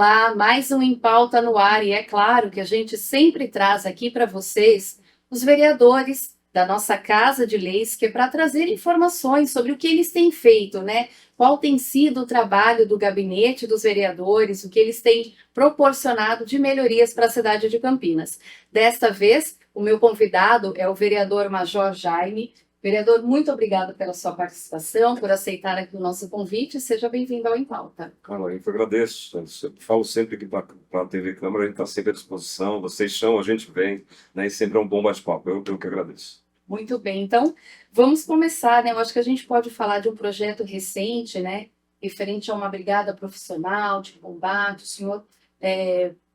Olá, mais um Em Pauta no ar, e é claro que a gente sempre traz aqui para vocês os vereadores da nossa Casa de Leis, que é para trazer informações sobre o que eles têm feito, né? Qual tem sido o trabalho do gabinete dos vereadores, o que eles têm proporcionado de melhorias para a cidade de Campinas. Desta vez, o meu convidado é o vereador Major Jaime. Vereador, muito obrigado pela sua participação, por aceitar aqui o nosso convite. Seja bem-vindo ao Em Pauta. Carla, eu que agradeço. Eu falo sempre que para a TV Câmara a gente está sempre à disposição. Vocês chamam, a gente vem, né? E sempre é um bom bate-papo. Eu que agradeço. Muito bem, então vamos começar, né? Eu acho que a gente pode falar de um projeto recente, né? Referente a uma brigada profissional de combate. O senhor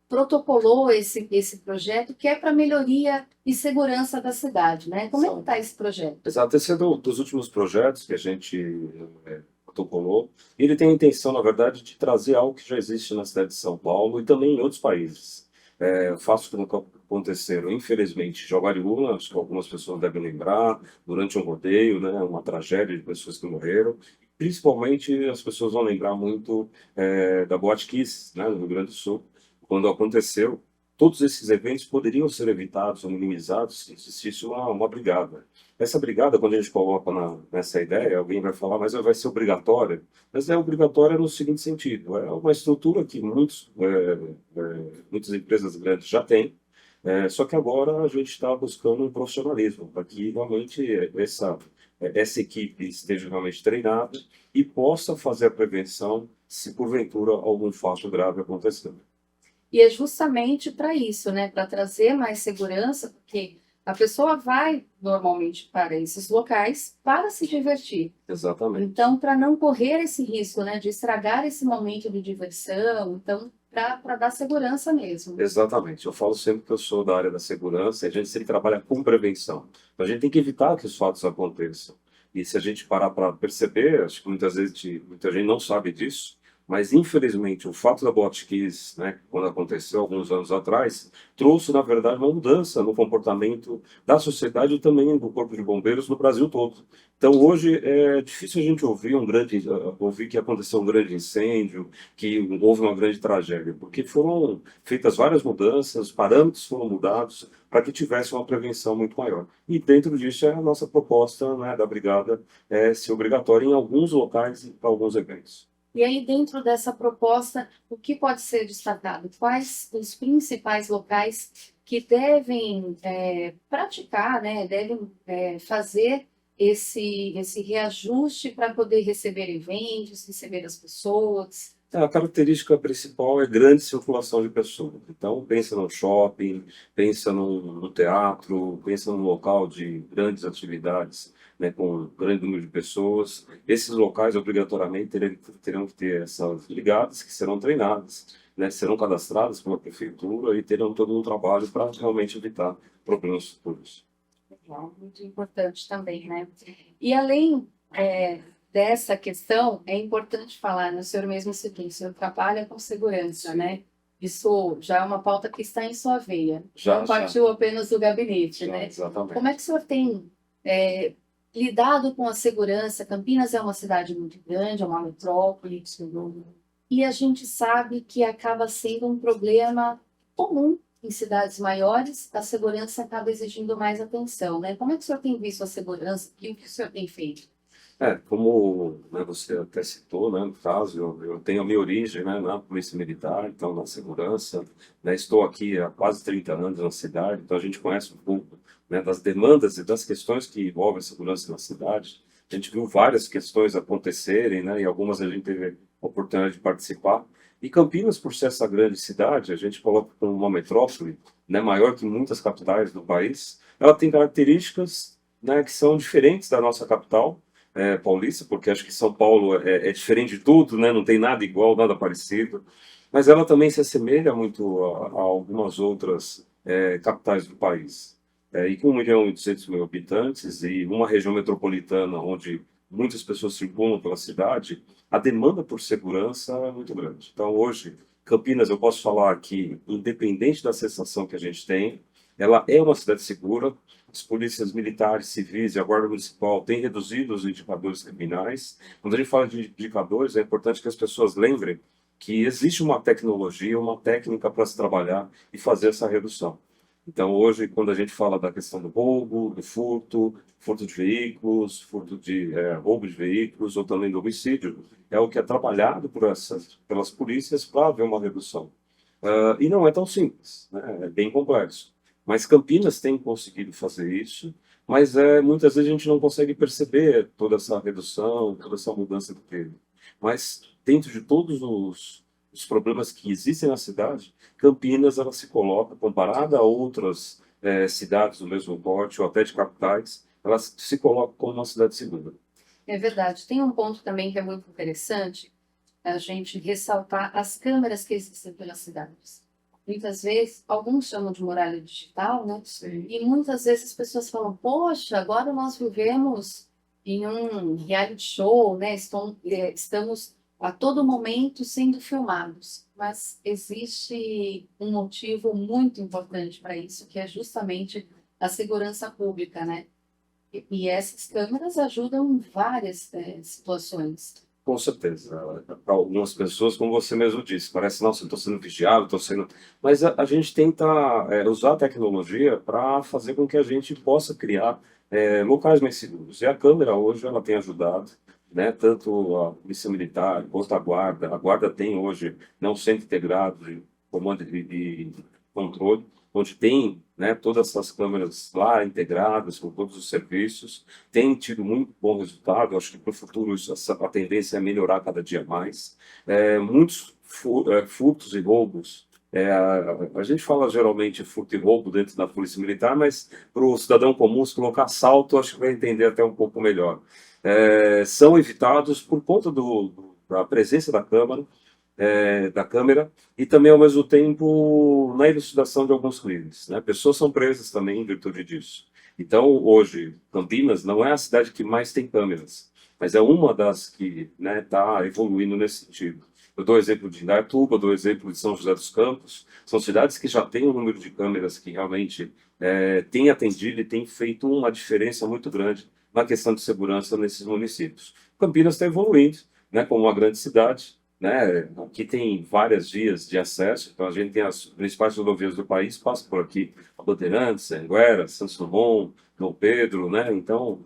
protocolou esse projeto que é para melhoria e segurança da cidade, né? Como é que está esse projeto? Exato, esse é dos últimos projetos que a gente protocolou. E ele tem a intenção, na verdade, de trazer algo que já existe na cidade de São Paulo e também em outros países. Fatos que nunca aconteceram, infelizmente, em Jaguariúna, acho que algumas pessoas devem lembrar, durante um rodeio, né, uma tragédia de pessoas que morreram. Principalmente as pessoas vão lembrar muito da Boate Kiss, né, no Rio Grande do Sul, quando aconteceu. Todos esses eventos poderiam ser evitados ou minimizados se existisse uma brigada. Essa brigada, quando a gente coloca nessa ideia, alguém vai falar, mas vai ser obrigatória. Mas é obrigatória no seguinte sentido: é uma estrutura que muitas empresas grandes já têm, só que agora a gente está buscando um profissionalismo, para que realmente essa equipe esteja realmente treinada e possa fazer a prevenção se porventura algum fato grave acontecer. E é justamente para isso, né? Para trazer mais segurança, porque a pessoa vai normalmente para esses locais para se divertir. Exatamente. Então, para não correr esse risco, né, de estragar esse momento de diversão, então, para dar segurança mesmo. Exatamente. Eu falo sempre que eu sou da área da segurança e a gente sempre trabalha com prevenção. Então, a gente tem que evitar que os fatos aconteçam. E se a gente parar para perceber, acho que muitas vezes muita gente não sabe disso, mas infelizmente o fato da Botkiss, né, quando aconteceu alguns anos atrás, trouxe, na verdade, uma mudança no comportamento da sociedade e também do Corpo de Bombeiros no Brasil todo. Então, hoje é difícil a gente ouvir que aconteceu um grande incêndio, que houve uma grande tragédia, porque foram feitas várias mudanças, parâmetros foram mudados para que tivesse uma prevenção muito maior. E dentro disso é a nossa proposta, né, da brigada ser obrigatória em alguns locais e para alguns eventos. E aí, dentro dessa proposta, o que pode ser destacado? Quais os principais locais que devem praticar, né, devem fazer esse reajuste para poder receber eventos, receber as pessoas? A característica principal é grande circulação de pessoas. Então, pensa no shopping, pensa no teatro, pensa num local de grandes atividades, né, com um grande número de pessoas. Esses locais, obrigatoriamente, terão que ter essas brigadas que serão treinadas, né, serão cadastradas pela prefeitura e terão todo um trabalho para realmente evitar problemas futuros. Legal, muito importante também, né? E além dessa questão, é importante falar, né, o senhor mesmo citou, o senhor trabalha com segurança, né? Isso já é uma pauta que está em sua veia. Já, Não partiu apenas do gabinete, já, né? exatamente. Como é que o senhor tem lidado com a segurança? Campinas é uma cidade muito grande, é uma metrópole, e a gente sabe que acaba sendo um problema comum em cidades maiores, a segurança acaba exigindo mais atenção, né? Como é que o senhor tem visto a segurança e o que o senhor tem feito? Como, né, você até citou, né, no caso, eu tenho a minha origem, né, na Polícia Militar, então na segurança, né, estou aqui há quase 30 anos na cidade, então a gente conhece um pouco, né, das demandas e das questões que envolvem a segurança na cidade. A gente viu várias questões acontecerem, né, e algumas a gente teve a oportunidade de participar. E Campinas, por ser essa grande cidade, a gente coloca como uma metrópole, né, maior que muitas capitais do país, ela tem características, né, que são diferentes da nossa capital, paulista, porque acho que São Paulo é diferente de tudo, né? Não tem nada igual, nada parecido, mas ela também se assemelha muito a algumas outras capitais do país. E com 1.200.000 habitantes e uma região metropolitana onde muitas pessoas circulam pela cidade, a demanda por segurança é muito grande. Então, hoje, Campinas, eu posso falar que, independente da sensação que a gente tem, ela é uma cidade segura. As polícias militares, civis e a Guarda Municipal têm reduzido os indicadores criminais. Quando a gente fala de indicadores, é importante que as pessoas lembrem que existe uma tecnologia, uma técnica para se trabalhar e fazer essa redução. Então, hoje, quando a gente fala da questão do roubo, do furto, furto de veículos, roubo de veículos ou também do homicídio, é o que é trabalhado pelas polícias para haver uma redução. E não é tão simples, né? É bem complexo. Mas Campinas tem conseguido fazer isso, mas muitas vezes a gente não consegue perceber toda essa redução, toda essa mudança que teve. Mas dentro de todos os problemas que existem na cidade, Campinas ela se coloca, comparada a outras cidades do mesmo porte ou até de capitais, ela se coloca como uma cidade segura. É verdade. Tem um ponto também que é muito interessante, a gente ressaltar as câmeras que existem pelas cidades. Muitas vezes, alguns chamam de muralha digital, né? Sim. E muitas vezes as pessoas falam, poxa, agora nós vivemos em um reality show, né? Estamos a todo momento sendo filmados. Mas existe um motivo muito importante para isso, que é justamente a segurança pública, né? E essas câmeras ajudam em várias situações. Com certeza. Para algumas pessoas, como você mesmo disse, parece, nossa, eu estou sendo vigiado, estou sendo. Mas a gente tenta usar a tecnologia para fazer com que a gente possa criar locais mais seguros. E a câmera hoje ela tem ajudado, né? Tanto a Polícia Militar quanto a Guarda. A Guarda tem hoje, né, um centro integrado de comando e controle, onde tem, né, todas essas câmeras lá integradas com todos os serviços, tem tido muito bom resultado. Acho que para o futuro a tendência é melhorar cada dia mais. Muitos furtos e roubos. A gente fala geralmente furto e roubo dentro da Polícia Militar, mas para o cidadão comum, se colocar assalto, acho que vai entender até um pouco melhor. São evitados por conta da presença da câmera e também, ao mesmo tempo, na elucidação de alguns crimes, né? Pessoas são presas também em virtude disso. Então, hoje, Campinas não é a cidade que mais tem câmeras, mas é uma das que, né, está evoluindo nesse sentido. Eu dou exemplo de Indaiatuba, dou exemplo de São José dos Campos, são cidades que já têm um número de câmeras que realmente tem atendido e tem feito uma diferença muito grande na questão de segurança nesses municípios. Campinas está evoluindo, né, como uma grande cidade, né? Aqui tem várias vias de acesso, então a gente tem as principais rodovias do país, passa por aqui, a Bandeirantes, Anguera, Santos Dumont, Dom Pedro, né? Então,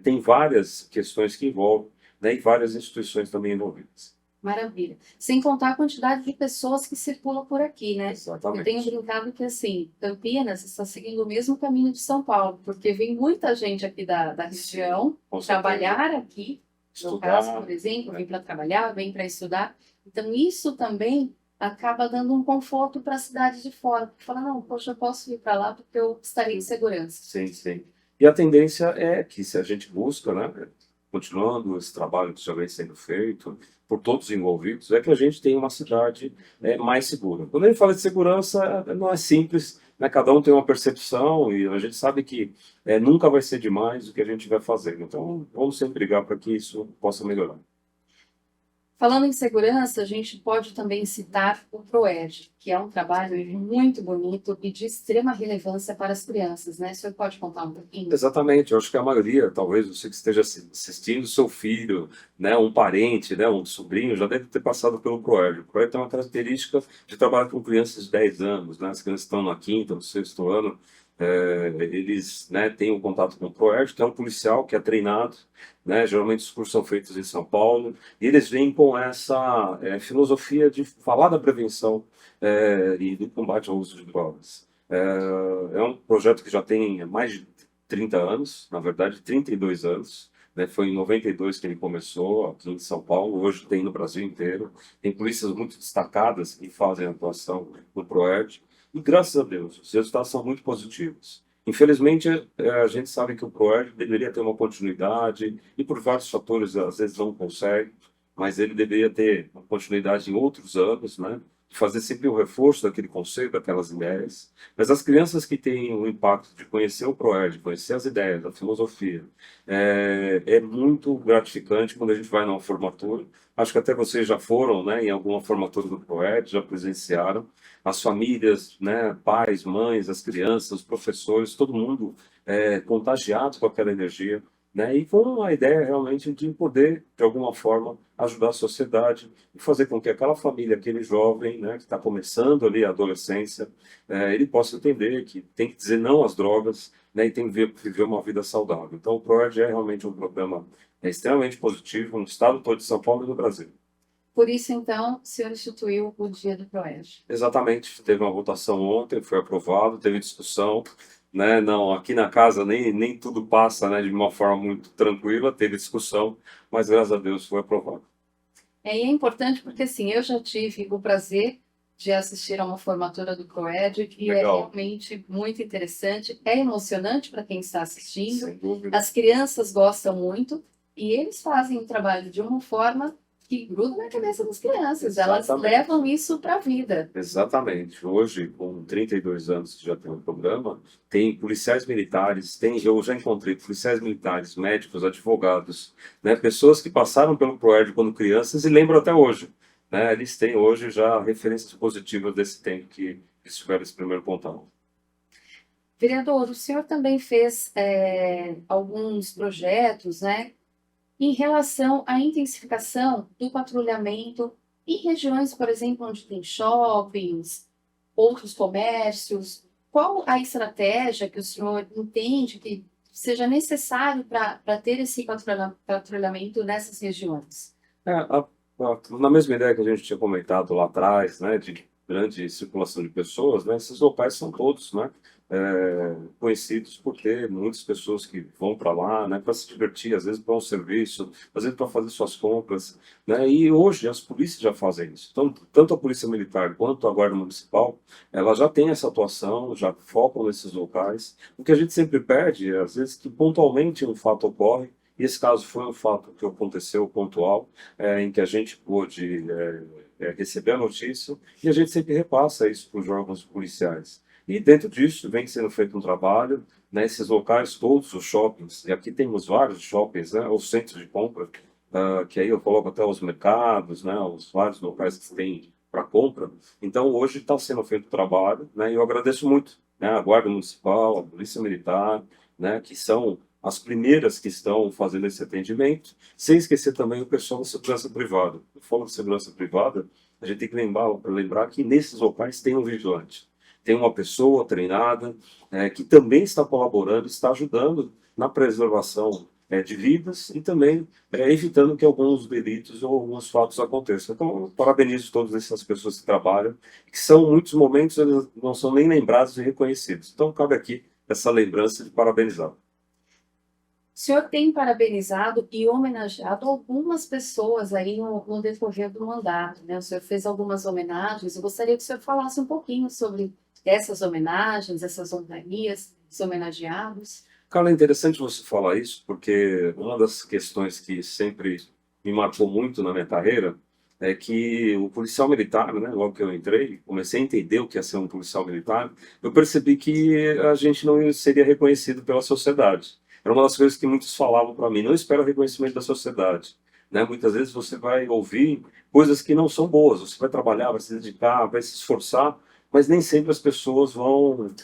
tem várias questões que envolvem, né? E várias instituições também envolvidas. Maravilha. Sem contar a quantidade de pessoas que circulam por aqui, né? Eu tenho Exatamente. brincado que, assim, Campinas está seguindo o mesmo caminho de São Paulo, porque vem muita gente aqui da região Com certeza. trabalhar aqui, no caso, Estudar, por exemplo, né? vem para trabalhar, vem para estudar. Então, isso também acaba dando um conforto para a cidade de fora. Porque fala, não, poxa, eu posso ir para lá porque eu estarei em segurança. Sim, sim. E a tendência é que, se a gente busca, né, continuando esse trabalho que já vem sendo feito por todos os envolvidos, é que a gente tenha uma cidade mais segura. Quando a gente fala de segurança, não é simples, né? Cada um tem uma percepção e a gente sabe que nunca vai ser demais o que a gente vai fazer. Então, vamos sempre brigar para que isso possa melhorar. Falando em segurança, a gente pode também citar o PROERD, que é um trabalho muito bonito e de extrema relevância para as crianças, né? O senhor pode contar um pouquinho? Exatamente, eu acho que a maioria, talvez você que esteja assistindo, seu filho, né, um parente, né, um sobrinho, já deve ter passado pelo PROERD. O PROERD tem uma característica de trabalhar com crianças de 10 anos, né, as crianças estão na quinta, no sexto ano, eles, né, têm um contato com o PROERD, que é um policial que é treinado, né, geralmente os cursos são feitos em São Paulo, e eles vêm com essa filosofia de falar da prevenção e do combate ao uso de drogas. É um projeto que já tem mais de 30 anos, na verdade, 32 anos. Né? Foi em 92 que ele começou aqui em São Paulo, hoje tem no Brasil inteiro. Tem polícias muito destacadas que fazem atuação no PROERD. E graças a Deus, os resultados são muito positivos. Infelizmente, a gente sabe que o PROERD deveria ter uma continuidade e por vários fatores, às vezes não consegue, mas ele deveria ter uma continuidade em outros anos, né? Fazer sempre o reforço daquele conceito, daquelas ideias. Mas as crianças que têm o impacto de conhecer o PROERD, conhecer as ideias, a filosofia, é muito gratificante quando a gente vai numa formatura. Acho que até vocês já foram, né, em alguma formatura do PROERD, já presenciaram. As famílias, né, pais, mães, as crianças, os professores, todo mundo contagiado com aquela energia. né? E com a ideia realmente de poder, de alguma forma, ajudar a sociedade e fazer com que aquela família, aquele jovem, né, que está começando ali a adolescência, ele possa entender que tem que dizer não às drogas, né, e tem que viver uma vida saudável. Então, o PROERD é realmente um programa extremamente positivo no estado todo de São Paulo e no Brasil. Por isso, então, o senhor instituiu o Dia do PROERD. Exatamente, teve uma votação ontem, foi aprovado, teve discussão, né? Não, aqui na casa nem tudo passa, né, de uma forma muito tranquila, teve discussão, mas graças a Deus foi aprovado. E é importante porque, assim, eu já tive o prazer de assistir a uma formatura do PROERD e é Legal, realmente muito interessante, é emocionante para quem está assistindo, sem dúvida. as crianças gostam muito e eles fazem o trabalho de uma forma que gruda na cabeça das crianças, elas Exatamente. levam isso para a vida. Exatamente. Hoje, com 32 anos que já tem o programa, tem policiais militares, eu já encontrei policiais militares, médicos, advogados, né, pessoas que passaram pelo PROERD quando crianças e lembram até hoje, né? Eles têm hoje já referências positivas desse tempo que eles tiveram esse primeiro contato. Vereador, o senhor também fez alguns projetos, né, em relação à intensificação do patrulhamento em regiões, por exemplo, onde tem shoppings, outros comércios. Qual a estratégia que o senhor entende que seja necessário para ter esse patrulhamento nessas regiões? Na mesma ideia que a gente tinha comentado lá atrás, né, de grande circulação de pessoas, né, esses locais são todos, né, conhecidos por ter muitas pessoas que vão para lá, né, para se divertir, às vezes para um serviço, às vezes para fazer suas compras, né, e hoje as polícias já fazem isso. Então, tanto a Polícia Militar quanto a Guarda Municipal, ela já tem essa atuação, já focam nesses locais. O que a gente sempre pede, às vezes, que pontualmente um fato ocorre, e esse caso foi um fato que aconteceu pontual, em que a gente pôde receber a notícia e a gente sempre repassa isso para os órgãos policiais. E dentro disso vem sendo feito um trabalho nesses locais todos, os shoppings, e aqui temos vários shoppings, né, os centros de compra, que aí eu coloco até os mercados, né, os vários locais que tem para compra. Então hoje está sendo feito o trabalho, né, e eu agradeço muito, né, a Guarda Municipal, a Polícia Militar, né, que são as primeiras que estão fazendo esse atendimento, sem esquecer também o pessoal da segurança privada. Eu falo de segurança privada, a gente tem que lembrar que nesses locais tem um vigilante, tem uma pessoa treinada, que também está colaborando, está ajudando na preservação de vidas e também evitando que alguns delitos ou alguns fatos aconteçam. Então, eu parabenizo todas essas pessoas que trabalham, que são, em muitos momentos, eles não são nem lembrados e reconhecidos. Então, cabe aqui essa lembrança de parabenizar. O senhor tem parabenizado e homenageado algumas pessoas aí no decorrer do mandato, né? O senhor fez algumas homenagens. Eu gostaria que o senhor falasse um pouquinho sobre essas homenagens, essas honrarias, os homenageados. Cara, é interessante você falar isso, porque uma das questões que sempre me marcou muito na minha carreira é que o policial militar, né, logo que eu entrei, comecei a entender o que é ser um policial militar, eu percebi que a gente não seria reconhecido pela sociedade. Era uma das coisas que muitos falavam para mim, não espera reconhecimento da sociedade. Né? Muitas vezes você vai ouvir coisas que não são boas, você vai trabalhar, vai se dedicar, vai se esforçar, mas nem sempre as pessoas vão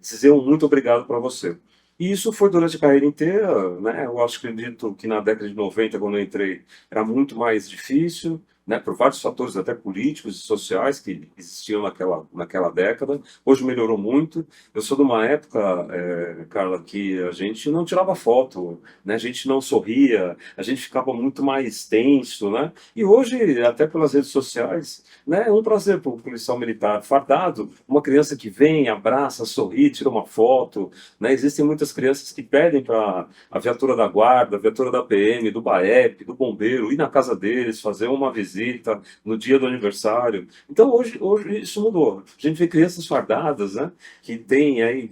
dizer um muito obrigado para você. E isso foi durante a carreira inteira, né? Eu acho que acredito que na década de 90, quando eu entrei, era muito mais difícil, né? Por vários fatores até políticos e sociais que existiam naquela década. Hoje melhorou muito. Eu sou de uma época, Carla, que a gente não tirava foto, né? A gente não sorria, a gente ficava muito mais tenso, né? E hoje, até pelas redes sociais, né? É um prazer para o policial militar fardado, uma criança que vem, abraça, sorri, tira uma foto, né? Existem muitas crianças que pedem para a viatura da guarda, a viatura da PM, do BAEP, do bombeiro, ir na casa deles, fazer uma visita no dia do aniversário. Então hoje isso mudou. A gente vê crianças fardadas, né? Que tem aí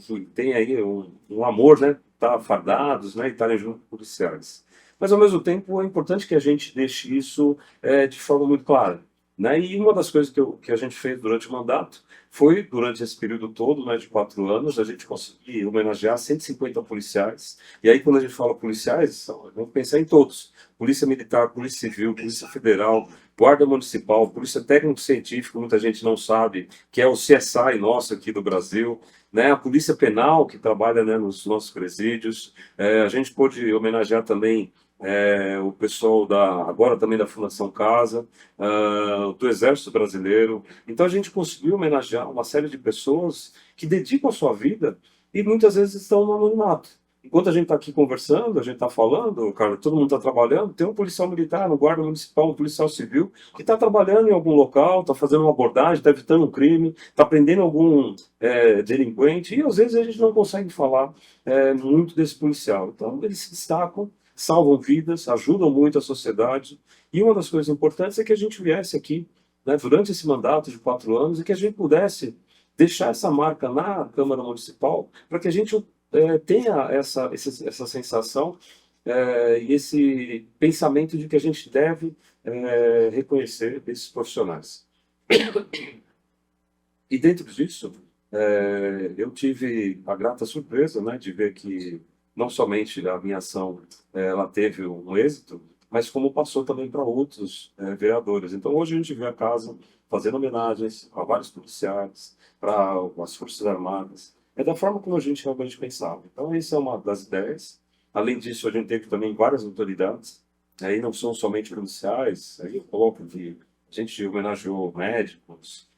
um amor, né? Tá fardados, né? E estarem junto com policiais. Mas ao mesmo tempo é importante que a gente deixe isso de forma muito clara. né? E uma das coisas que a gente fez durante o mandato foi, durante esse período todo, né, de 4 anos, a gente conseguir homenagear 150 policiais. E aí, quando a gente fala policiais, vamos pensar em todos: Polícia Militar, Polícia Civil, Polícia Federal, Guarda Municipal, Polícia Técnico-Científica, muita gente não sabe, que é o CSI nosso aqui do Brasil, né? A Polícia Penal, que trabalha, né, nos nossos presídios. A gente pôde homenagear também o pessoal agora também da Fundação Casa, do Exército Brasileiro. Então a gente conseguiu homenagear uma série de pessoas que dedicam a sua vida e muitas vezes estão no anonimato. Enquanto a gente está aqui conversando, a gente está falando, cara, todo mundo está trabalhando, tem um policial militar, um guarda municipal, um policial civil, que está trabalhando em algum local, está fazendo uma abordagem, está evitando um crime, está prendendo algum delinquente, e às vezes a gente não consegue falar muito desse policial. Então eles se destacam, salvam vidas, ajudam muito a sociedade, e uma das coisas importantes é que a gente viesse aqui, né, durante esse mandato de 4 anos, e que a gente pudesse deixar essa marca na Câmara Municipal, para que a gente tenha essa sensação e esse pensamento de que a gente deve reconhecer esses profissionais. E dentro disso, eu tive a grata surpresa, né, de ver que não somente a minha ação ela teve um êxito, mas como passou também para outros vereadores. Então hoje a gente vê a casa fazendo homenagens a vários policiais, para as Forças Armadas. É da forma como a gente realmente pensava. Então essa é uma das ideias. Além disso, a gente teve também várias autoridades, aí não são somente policiais, aí eu coloco que a gente homenageou médicos,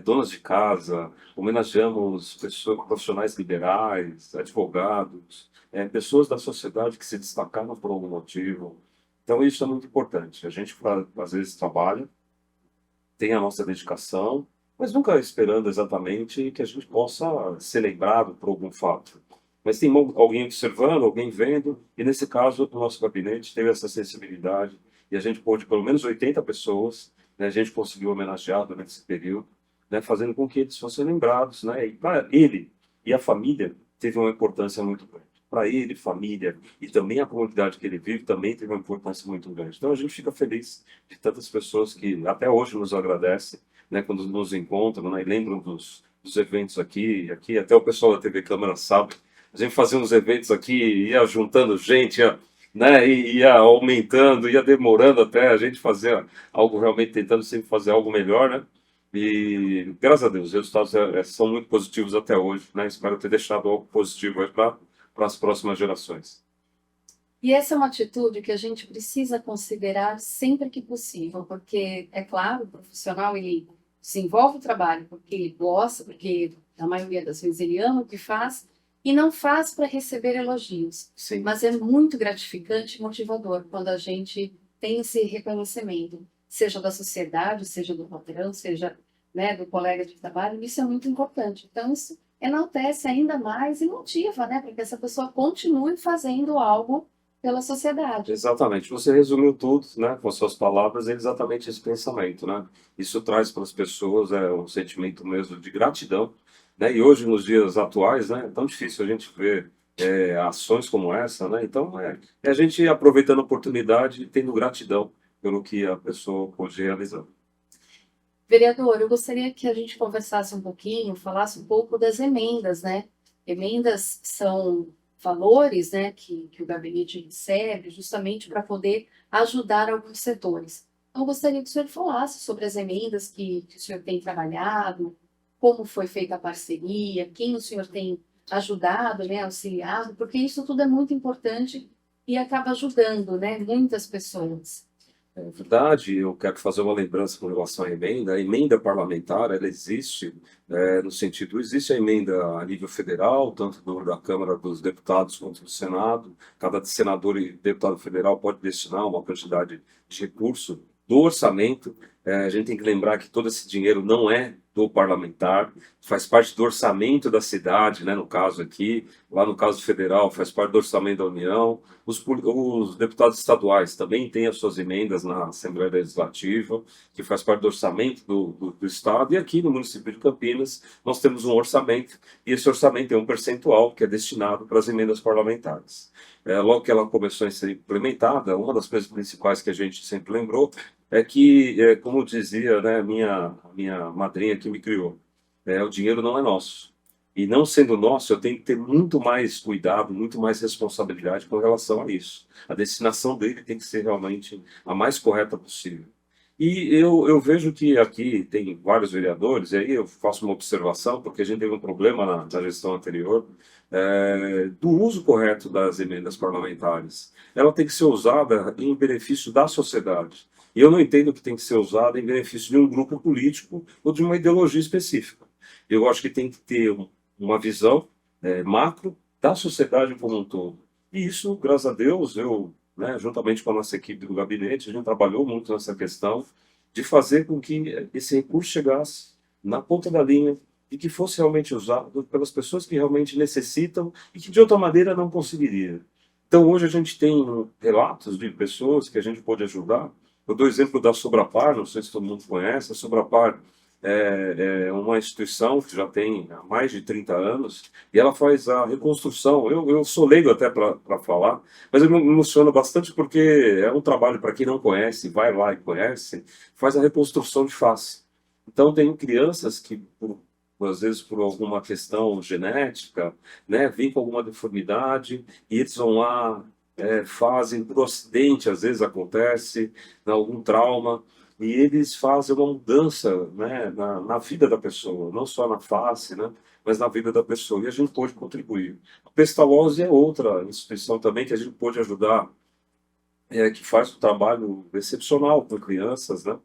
donas de casa, homenageamos pessoas, profissionais liberais, advogados, pessoas da sociedade que se destacaram por algum motivo. Então isso é muito importante. A gente, às vezes, trabalha, tem a nossa dedicação, mas nunca esperando exatamente que a gente possa ser lembrado por algum fato. Mas tem alguém observando, alguém vendo, e nesse caso, o nosso gabinete teve essa sensibilidade, e a gente pôde, pelo menos 80 pessoas, né, a gente conseguiu homenagear durante esse período, né, fazendo com que eles fossem lembrados, né, e para ele e a família teve uma importância muito grande. Para ele, família, e também a comunidade que ele vive também teve uma importância muito grande. Então a gente fica feliz de tantas pessoas que até hoje nos agradecem, né, quando nos encontram, né, e lembram dos eventos aqui, até o pessoal da TV Câmara sabe, a gente fazia uns eventos aqui, ia juntando gente, né, ia aumentando, ia demorando até a gente fazer algo realmente, tentando sempre fazer algo melhor, né, e graças a Deus, os resultados são muito positivos até hoje, né, espero ter deixado algo positivo para as próximas gerações. E essa é uma atitude que a gente precisa considerar sempre que possível, porque, é claro, o profissional ele desenvolve o trabalho porque ele gosta, porque na maioria das vezes ele ama o que faz e não faz para receber elogios. Sim. Mas é muito gratificante e motivador quando a gente tem esse reconhecimento, seja da sociedade, seja do patrão, seja, né, do colega de trabalho, isso é muito importante. Então, isso enaltece ainda mais e motiva, né, para que essa pessoa continue fazendo algo pela sociedade. Exatamente. Você resumiu tudo, né, com suas palavras, é exatamente esse pensamento, né? Isso traz para as pessoas um sentimento mesmo de gratidão, né? E hoje, nos dias atuais, né, é tão difícil a gente ver ações como essa, né? Então, é a gente aproveitando a oportunidade e tendo gratidão pelo que a pessoa pode realizar. Vereador, eu gostaria que a gente conversasse um pouquinho, falasse um pouco das emendas, né? Emendas são valores, né, que o gabinete recebe justamente para poder ajudar alguns setores. Então, eu gostaria que o senhor falasse sobre as emendas que o senhor tem trabalhado, como foi feita a parceria, quem o senhor tem ajudado, né, auxiliado, porque isso tudo é muito importante e acaba ajudando, né, muitas pessoas. É verdade, eu quero fazer uma lembrança com relação à emenda. A emenda parlamentar, ela existe no sentido, existe a emenda a nível federal, tanto da Câmara dos Deputados quanto do Senado. Cada senador e deputado federal pode destinar uma quantidade de recurso do orçamento. A gente tem que lembrar que todo esse dinheiro não é do parlamentar, faz parte do orçamento da cidade, né, no caso aqui, lá no caso federal, faz parte do orçamento da União. Os deputados estaduais também têm as suas emendas na Assembleia Legislativa, que faz parte do orçamento do Estado, e aqui no município de Campinas nós temos um orçamento, e esse orçamento tem um percentual que é destinado para as emendas parlamentares. Logo que ela começou a ser implementada, uma das coisas principais que a gente sempre lembrou é que, como dizia, né, a minha madrinha que me criou, o dinheiro não é nosso. E não sendo nosso, eu tenho que ter muito mais cuidado, muito mais responsabilidade com relação a isso. A destinação dele tem que ser realmente a mais correta possível. E eu vejo que aqui tem vários vereadores, e aí eu faço uma observação, porque a gente teve um problema na gestão anterior, do uso correto das emendas parlamentares. Ela tem que ser usada em benefício da sociedade. E eu não entendo que tem que ser usada em benefício de um grupo político ou de uma ideologia específica. Eu acho que tem que ter uma visão macro da sociedade como um todo. E isso, graças a Deus, eu, né, juntamente com a nossa equipe do gabinete, a gente trabalhou muito nessa questão de fazer com que esse recurso chegasse na ponta da linha e que fosse realmente usado pelas pessoas que realmente necessitam e que de outra maneira não conseguiriam. Então, hoje a gente tem relatos de pessoas que a gente pode ajudar. Eu dou o exemplo da Sobrapar, não sei se todo mundo conhece. A Sobrapar é uma instituição que já tem há mais de 30 anos e ela faz a reconstrução. Eu sou leigo até para falar, mas eu me emociono bastante porque é um trabalho, para quem não conhece, vai lá e conhece, faz a reconstrução de face. Então, tem crianças que, às vezes por alguma questão genética, né, vêm com alguma deformidade e eles vão lá, fazem por acidente, às vezes acontece, né, algum trauma, e eles fazem uma mudança, né, na vida da pessoa, não só na face, né, mas na vida da pessoa, e a gente pode contribuir. A Pestalozzi é outra instituição também que a gente pode ajudar, que faz um trabalho excepcional com crianças, né?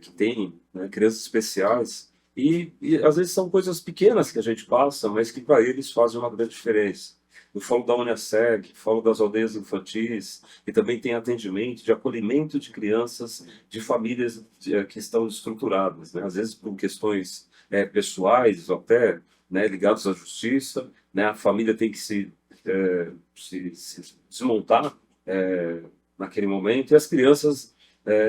Que tem, né, crianças especiais. E às vezes são coisas pequenas que a gente passa, mas que para eles fazem uma grande diferença. Eu falo da Uniaseg, falo das aldeias infantis, e também tem atendimento de acolhimento de crianças de famílias que estão estruturadas, né? Às vezes por questões pessoais, ou até, né, ligados à justiça, né? A família tem que se desmontar naquele momento, e as crianças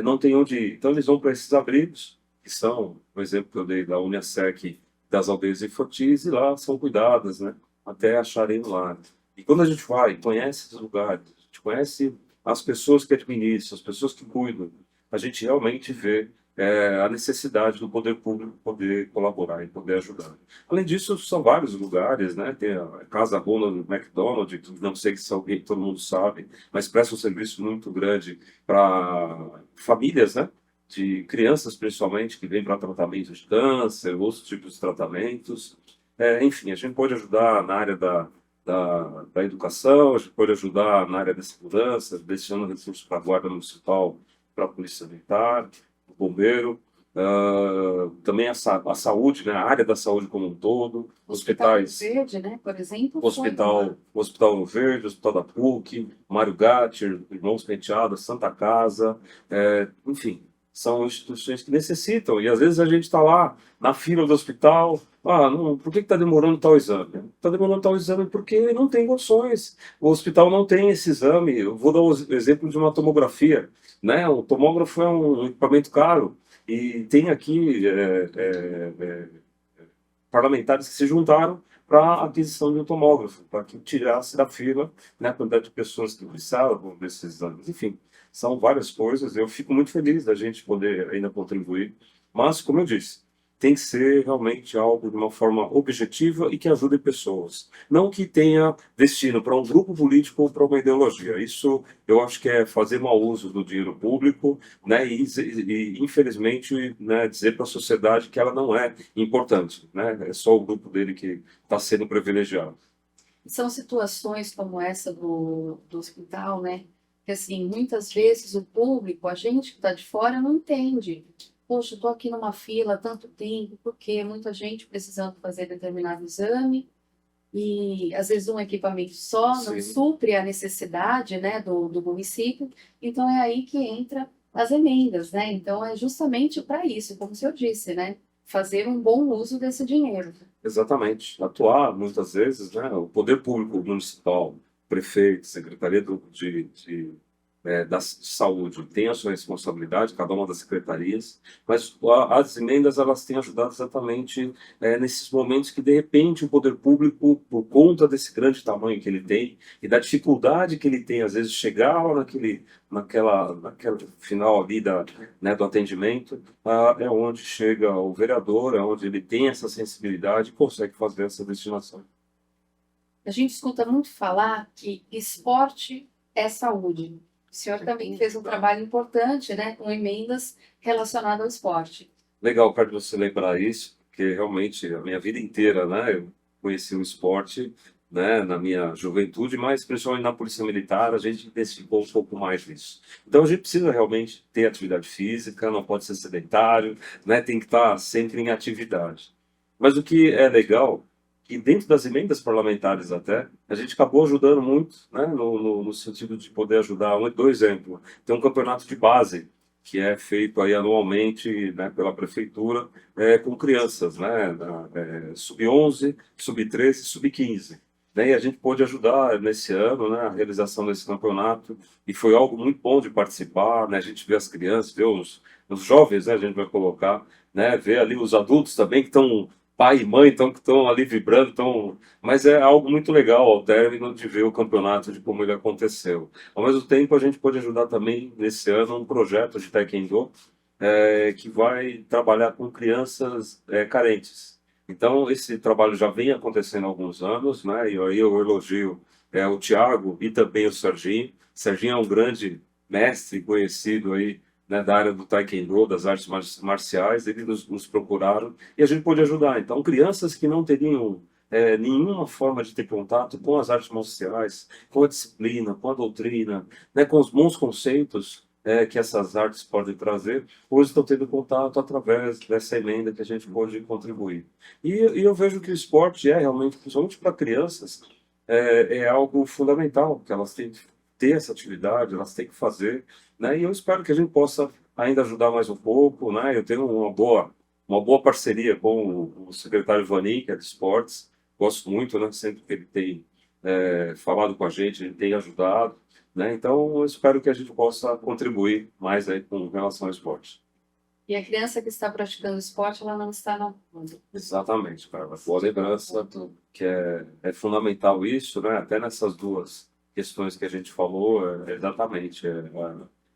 não têm onde ir. Então, eles vão para esses abrigos, que são, por exemplo, que eu dei da Uniasec, das aldeias infantis, e lá são cuidadas, né, até acharem um lar. E quando a gente vai, conhece esses lugares, a gente conhece as pessoas que administram, as pessoas que cuidam, a gente realmente vê a necessidade do poder público poder colaborar e poder ajudar. Além disso, são vários lugares, né? Tem a Casa Ronald McDonald, que não sei se alguém, todo mundo sabe, mas presta um serviço muito grande para famílias, né? De crianças, principalmente, que vêm para tratamento de câncer, outros tipos de tratamentos. Enfim, a gente pode ajudar na área da educação, a gente pode ajudar na área da segurança, destinando recursos para a Guarda Municipal, para a Polícia Militar, o Bombeiro. Também a saúde, né? A área da saúde como um todo, O Hospital Rio hospitais, Verde, né, por exemplo, foi uma. o Hospital Rio Verde, o Hospital da PUC, Mário Gatti, Irmãos Penteado, Santa Casa, enfim, são instituições que necessitam, e às vezes a gente está lá na fila do hospital, não, por que está demorando tal exame? Está demorando tal exame porque não tem condições, o hospital não tem esse exame. Eu vou dar o exemplo de uma tomografia, né? O tomógrafo é um equipamento caro, e tem aqui parlamentares que se juntaram para a aquisição de um tomógrafo, para que tirasse da fila, né, a quantidade de pessoas que precisavam desses exames. Enfim, são várias coisas. Eu fico muito feliz da gente poder ainda contribuir, mas, como eu disse, tem que ser realmente algo de uma forma objetiva e que ajude pessoas. Não que tenha destino para um grupo político ou para uma ideologia. Isso eu acho que é fazer mau uso do dinheiro público, né, e infelizmente, né, dizer para a sociedade que ela não é importante, né, é só o grupo dele que está sendo privilegiado. São situações como essa do hospital, né? Que assim, muitas vezes o público, a gente que está de fora, não entende. Poxa, estou aqui numa fila há tanto tempo, porque muita gente precisando fazer determinado exame, e às vezes um equipamento só não Sim, supre a necessidade, né, do município. Então é aí que entra as emendas, né? Então é justamente para isso, como o senhor disse, né? Fazer um bom uso desse dinheiro. exatamente. Atuar, muitas vezes, né, o poder público municipal, prefeito, secretaria da saúde tem a sua responsabilidade, cada uma das secretarias, mas as emendas elas têm ajudado exatamente nesses momentos que, de repente, o poder público, por conta desse grande tamanho que ele tem e da dificuldade que ele tem, às vezes, de chegar lá naquela final ali né, do atendimento, é onde chega o vereador, é onde ele tem essa sensibilidade e consegue fazer essa destinação. A gente escuta muito falar que esporte é saúde. O senhor também fez um trabalho importante, né, com emendas relacionadas ao esporte. Legal, Carlos, você lembrar isso, porque realmente a minha vida inteira, né, eu conheci o esporte, né, na minha juventude, mas principalmente na Polícia Militar, a gente intensificou um pouco mais nisso. Então a gente precisa realmente ter atividade física, não pode ser sedentário, né, tem que estar sempre em atividade. Mas o que é legal, que dentro das emendas parlamentares até, a gente acabou ajudando muito, né, no sentido de poder ajudar. Dois exemplos, tem um campeonato de base, que é feito aí anualmente, né, pela prefeitura, com crianças, né, sub-11, sub-13, sub-15. Né, e a gente pôde ajudar nesse ano, né, a realização desse campeonato, e foi algo muito bom de participar, né, a gente vê as crianças, vê os jovens, né, a gente vai colocar, né, vê ali os adultos também que estão, pai e mãe, que estão ali vibrando, mas é algo muito legal ao término de ver o campeonato, de como ele aconteceu. Ao mesmo tempo, a gente pode ajudar também, nesse ano, um projeto de Taekwondo que vai trabalhar com crianças carentes. Então, esse trabalho já vem acontecendo há alguns anos, né? E aí eu elogio o Tiago e também o Serginho. Serginho é um grande mestre conhecido aí, né, da área do Taekwondo, das artes marciais. Eles nos procuraram e a gente pôde ajudar. Então, crianças que não teriam nenhuma forma de ter contato com as artes marciais, com a disciplina, com a doutrina, né, com os bons conceitos que essas artes podem trazer, hoje estão tendo contato através dessa emenda que a gente pode contribuir. E eu vejo que o esporte é realmente, principalmente para crianças, é algo fundamental, que elas têm que ter essa atividade, elas têm que fazer, né? E eu espero que a gente possa ainda ajudar mais um pouco, né? Eu tenho uma boa parceria com o secretário Vanin, que é de esportes, gosto muito, né? Sempre que ele tem falado com a gente, ele tem ajudado, né? Então, eu espero que a gente possa contribuir mais aí com relação ao esporte. E a criança que está praticando esporte, ela não está na mundo. Exatamente, cara. Boa lembrança, que é fundamental isso, né? Até nessas duas questões que a gente falou, exatamente,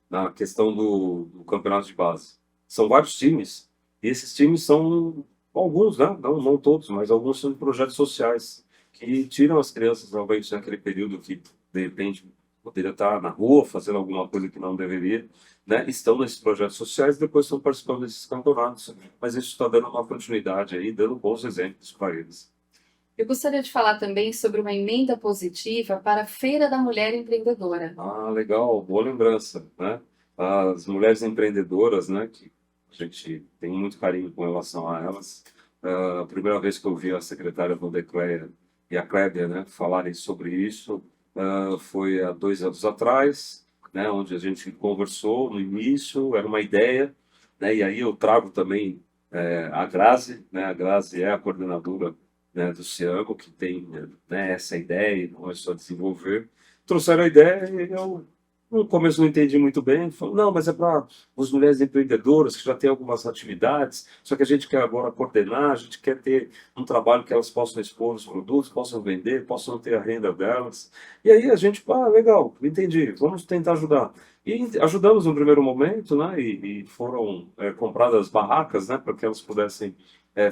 na questão do campeonato de base. São vários times, e esses times são alguns, né? Não todos, mas alguns são projetos sociais que tiram as crianças realmente naquele período que, de repente, poderia estar na rua fazendo alguma coisa que não deveria, né? Estão nesses projetos sociais, depois estão participando desses campeonatos, mas isso está dando uma continuidade aí, dando bons exemplos para eles. Eu gostaria de falar também sobre uma emenda positiva para a Feira da Mulher Empreendedora. Ah, legal, boa lembrança, né? As mulheres empreendedoras, né, que a gente tem muito carinho com relação a elas. A primeira vez que eu vi a secretária Vandecléia e a Clébia, né, falarem sobre isso, foi há 2 anos atrás, né, onde a gente conversou no início, era uma ideia, né, e aí eu trago também a Grazi, né, a Grazi é a coordenadora, né, do Ciango, que tem, né, essa ideia e começou a desenvolver. Trouxeram a ideia e eu, no começo, não entendi muito bem. Falei, não, mas é para as mulheres empreendedoras que já têm algumas atividades, só que a gente quer agora coordenar, a gente quer ter um trabalho que elas possam expor os produtos, possam vender, possam ter a renda delas. E aí a gente, legal, entendi, vamos tentar ajudar. E ajudamos no primeiro momento, né? E foram compradas barracas, né? Para que elas pudessem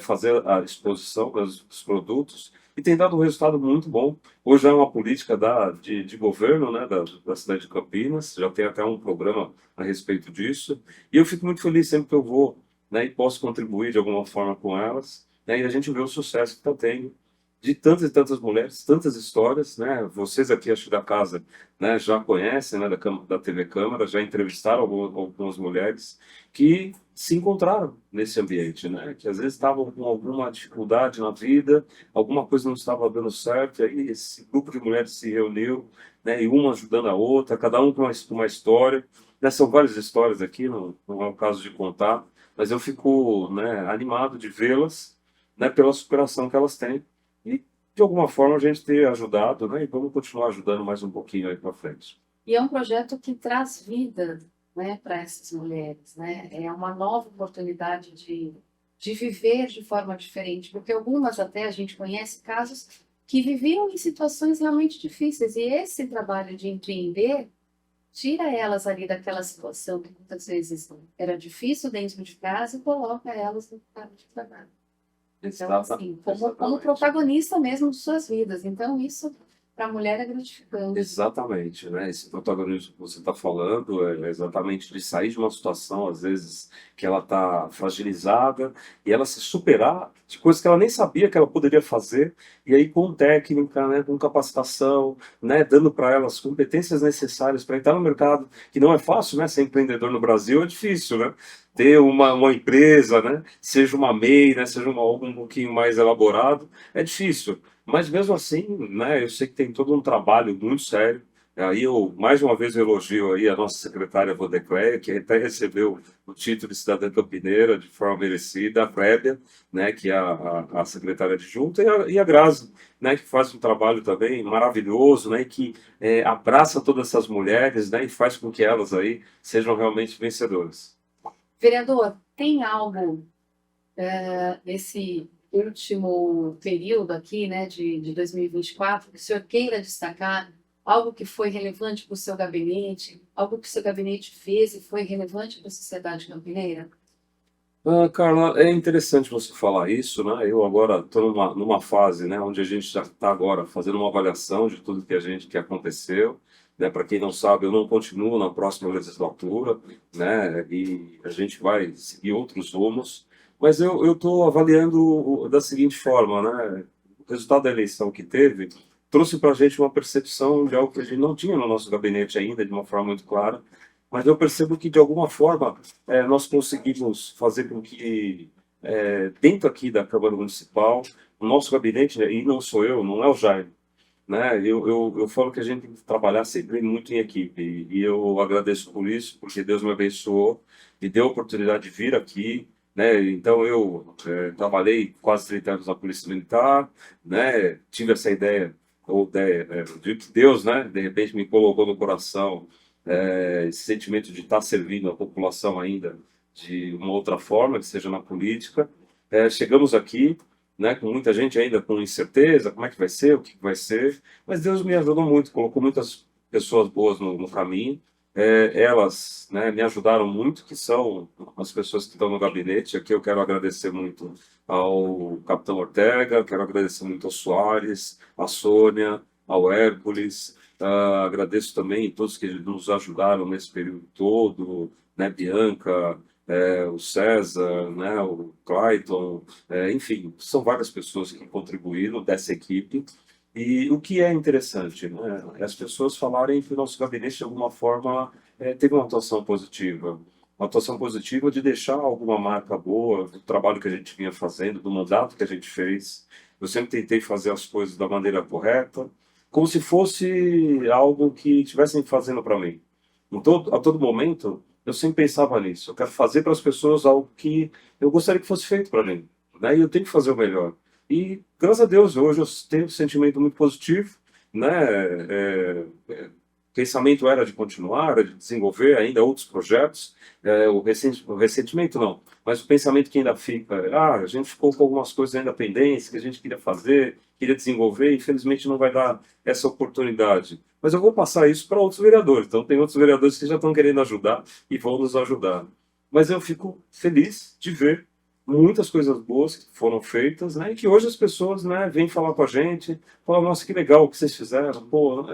fazer a exposição dos produtos. E tem dado um resultado muito bom. Hoje é uma política de governo, né, da cidade de Campinas, já tem até um programa a respeito disso. E eu fico muito feliz sempre que eu vou, né, e posso contribuir de alguma forma com elas. Né, e a gente vê o sucesso que está tendo de tantas e tantas mulheres, tantas histórias, né? Vocês aqui, acho que da casa, né, já conhecem, né, da TV Câmara, já entrevistaram algumas mulheres que se encontraram nesse ambiente, né? Que às vezes estavam com alguma dificuldade na vida, alguma coisa não estava dando certo, e aí esse grupo de mulheres se reuniu, né? E uma ajudando a outra, cada um com uma história. Né? São várias histórias aqui, não é o caso de contar, mas eu fico, né, animado de vê-las, né, pela superação que elas têm e de alguma forma a gente ter ajudado, né? E vamos continuar ajudando mais um pouquinho aí para frente. E é um projeto que traz vida, né, para essas mulheres, né? É uma nova oportunidade de viver de forma diferente, porque algumas até a gente conhece casos que viviam em situações realmente difíceis, e esse trabalho de empreender tira elas ali daquela situação que muitas vezes era difícil dentro de casa e coloca elas no mercado de trabalho. Então, assim, como Exatamente. protagonista mesmo de suas vidas. Então, isso para a mulher é gratificante. Exatamente, né? Esse protagonismo que você está falando é exatamente de sair de uma situação, às vezes, que ela está fragilizada e ela se superar de coisas que ela nem sabia que ela poderia fazer, e aí com técnica, né, com capacitação, né, dando para elas competências necessárias para entrar no mercado, que não é fácil, né? Ser empreendedor no Brasil é difícil, né? Ter uma empresa, né? Seja uma MEI, né? Seja algo um pouquinho mais elaborado, é difícil. Mas mesmo assim, né, eu sei que tem todo um trabalho muito sério. Aí eu, mais uma vez, elogio aí a nossa secretária Vodecleia, que até recebeu o título de cidadã campineira de forma merecida, a Clébia, né, que é a secretária adjunta, e a Grazi, né, que faz um trabalho também maravilhoso, né, e que abraça todas essas mulheres, né, e faz com que elas aí sejam realmente vencedoras. Vereador, tem algo nesse último período aqui, né, de 2024, que o senhor queira destacar, algo que foi relevante para o seu gabinete, algo que o seu gabinete fez e foi relevante para a sociedade campineira? Ah, Carla, é interessante você falar isso, né? Eu agora estou numa fase, né, onde a gente já está agora fazendo uma avaliação de tudo que aconteceu, né? Para quem não sabe, eu não continuo na próxima legislatura, né? E a gente vai seguir outros rumos, mas eu estou avaliando da seguinte forma, né? O resultado da eleição que teve trouxe para a gente uma percepção de algo que a gente não tinha no nosso gabinete ainda, de uma forma muito clara, mas eu percebo que de alguma forma nós conseguimos fazer com que, dentro aqui da Câmara Municipal, o nosso gabinete, né, e não sou eu, não é o Jair, né? Eu falo que a gente tem que trabalhar sempre muito em equipe, e eu agradeço por isso, porque Deus me abençoou, me deu a oportunidade de vir aqui, né? Então eu trabalhei quase 30 anos na Polícia Militar, né? Tive essa ideia, ou ideia, de que Deus, né, de repente me colocou no coração esse sentimento de estar servindo a população ainda de uma outra forma, que seja na política. Chegamos aqui, né, com muita gente ainda com incerteza, como é que vai ser, o que vai ser, mas Deus me ajudou muito, colocou muitas pessoas boas no caminho. Elas, né, me ajudaram muito, que são as pessoas que estão no gabinete. Aqui eu quero agradecer muito ao Capitão Ortega, quero agradecer muito ao Soares, à Sônia, ao Hércules. Agradeço também todos que nos ajudaram nesse período todo, né, Bianca, o César, né, o Clayton, enfim, são várias pessoas que contribuíram dessa equipe. E o que é interessante, né, é as pessoas falarem que o nosso gabinete, de alguma forma, teve uma atuação positiva de deixar alguma marca boa do trabalho que a gente vinha fazendo, do mandato que a gente fez. Eu sempre tentei fazer as coisas da maneira correta, como se fosse algo que estivessem fazendo para mim. A todo momento, eu sempre pensava nisso. Eu quero fazer para as pessoas algo que eu gostaria que fosse feito para mim, né? E eu tenho que fazer o melhor. E, graças a Deus, hoje eu tenho um sentimento muito positivo, né? O pensamento era de continuar, era de desenvolver ainda outros projetos. O ressentimento não, mas o pensamento que ainda fica, a gente ficou com algumas coisas ainda pendentes que a gente queria fazer, queria desenvolver, e infelizmente não vai dar essa oportunidade. Mas eu vou passar isso para outros vereadores. Então, tem outros vereadores que já estão querendo ajudar e vão nos ajudar. Mas eu fico feliz de ver muitas coisas boas que foram feitas, né? E que hoje as pessoas, né, vêm falar com a gente, falam, nossa, que legal o que vocês fizeram. Pô,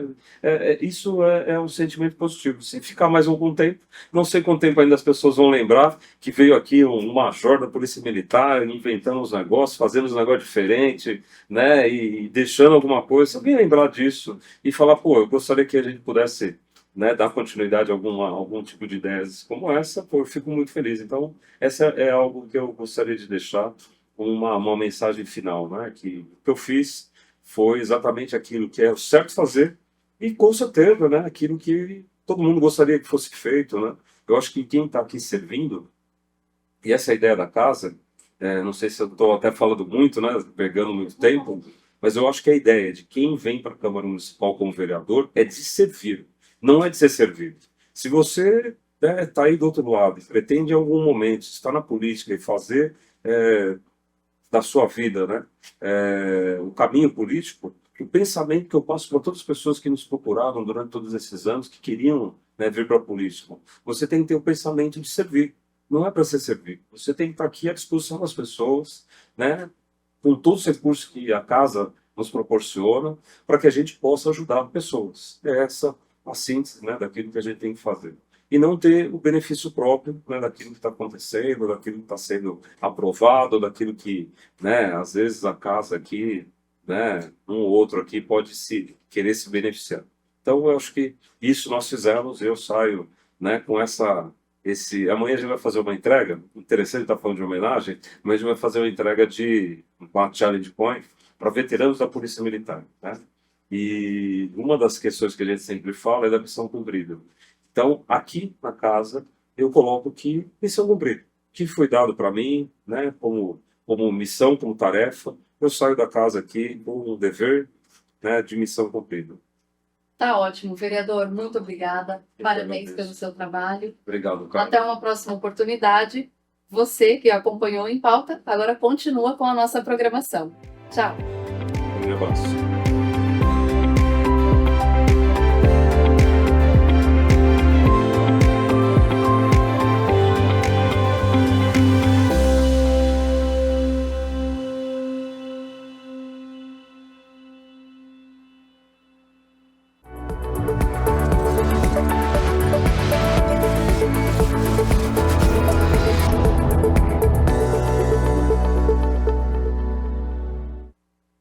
isso é um sentimento positivo. Se ficar mais algum tempo, não sei quanto tempo ainda as pessoas vão lembrar que veio aqui um major da Polícia Militar inventando uns negócios, fazendo uns negócios diferentes, né? E deixando alguma coisa. Se alguém lembrar disso e falar, pô, eu gostaria que a gente pudesse, né, dar continuidade a algum tipo de ideias como essa, pô, eu fico muito feliz. Então, essa é algo que eu gostaria de deixar como uma mensagem final, né? Que o que eu fiz foi exatamente aquilo que é o certo fazer e, com certeza, né, aquilo que todo mundo gostaria que fosse feito, né? Eu acho que quem está aqui servindo, e essa é a ideia da casa, não sei se eu estou até falando muito, né, pegando muito tempo, mas eu acho que a ideia de quem vem para a Câmara Municipal como vereador é de servir. não é de ser servido. Se você está aí do outro lado e pretende em algum momento estar na política e fazer da sua vida, né, o caminho político, o pensamento que eu passo para todas as pessoas que nos procuraram durante todos esses anos, que queriam, né, vir para a política, você tem que ter o pensamento de servir. Não é para ser servido. Você tem que estar aqui à disposição das pessoas, né, com todos os recursos que a casa nos proporciona, para que a gente possa ajudar pessoas. É essa a síntese, né, daquilo que a gente tem que fazer. E não ter o benefício próprio, né, daquilo que está acontecendo, daquilo que está sendo aprovado, daquilo que, né, às vezes a casa aqui, né, um ou outro aqui pode querer se beneficiar. Então, eu acho que isso nós fizemos, eu saio, né, com amanhã a gente vai fazer uma entrega, interessante estar falando de homenagem, mas a gente vai fazer uma entrega de uma challenge point para veteranos da Polícia Militar, né? E uma das questões que a gente sempre fala é da missão cumprida. Então, aqui na casa, eu coloco que missão cumprida, que foi dado para mim, né, como missão, como tarefa, eu saio da casa aqui com um dever, né, de missão cumprida. Tá ótimo, vereador. Muito obrigada. Eu Parabéns que pelo agradeço. seu trabalho. Obrigado, cara. Até uma próxima oportunidade. Você que acompanhou em pauta, agora continua com a nossa programação. Tchau. Um abraço.